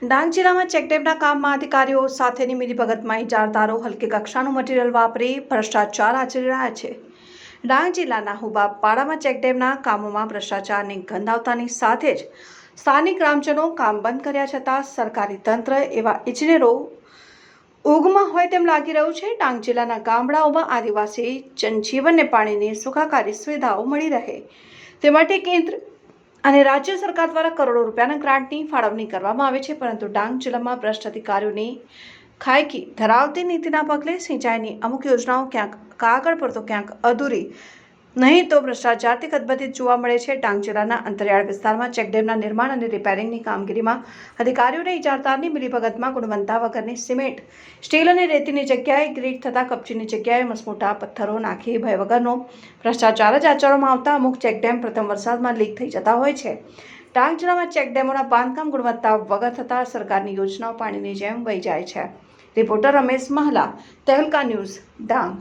ડાંગ જિલ્લામાં ચેકડેમના કામમાં અધિકારીઓ સાથેની મિલીભગતમાં ઇજારદારો હલકી કક્ષાનું મટીરીયલ વાપરી ભ્રષ્ટાચાર આચરી રહ્યા છે। ડાંગ જિલ્લાના હુબાપાડામાં ચેકડેમના કામોમાં ભ્રષ્ટાચારની ગંધ આવતાની સાથે જ સ્થાનિક ગ્રામજનો કામ બંધ કર્યા છતાં સરકારી તંત્ર એવા ઇજનેરો ઊંઘમાં હોય તેમ લાગી રહ્યું છે। ડાંગ જિલ્લાના ગામડાઓમાં આદિવાસી જનજીવનને પાણીની સુખાકારી સુવિધાઓ મળી રહે તે માટે કેન્દ્ર અને રાજ્ય સરકાર દ્વારા કરોડો રૂપિયાના ગ્રાન્ટની ફાળવણી કરવામાં આવે છે, પરંતુ ડાંગ જિલ્લામાં ભ્રષ્ટ અધિકારીઓની ખાયકી ધરાવતી નીતિના પગલે સિંચાઈની અમુક યોજનાઓ ક્યાંક કાગળ પર તો ક્યાંક અધૂરી નહીં તો ભ્રષ્ટાચારથી ખદબદિત જોવા મળે છે। ડાંગ જિલ્લાના અંતરિયાળ વિસ્તારમાં ચેકડેમના નિર્માણ અને રિપેરિંગની કામગીરીમાં અધિકારીઓને ઇજારદારની મિલીભગતમાં ગુણવત્તા વગરની સિમેન્ટ, સ્ટીલ અને રેતીની જગ્યાએ ગ્રીટ થતા કપચીની જગ્યાએ મસમોટા પથ્થરો નાખી ભય વગરનો ભ્રષ્ટાચાર જ આચરવામાં આવતા અમુક ચેકડેમ પ્રથમ વરસાદમાં લીક થઈ જતા હોય છે। ડાંગ જિલ્લામાં ચેકડેમોના બાંધકામ ગુણવત્તા વગર થતા સરકારની યોજનાઓ પાણીની જેમ વહી જાય છે। Reporter Ramesh Mahala, Tehelka news, Dang.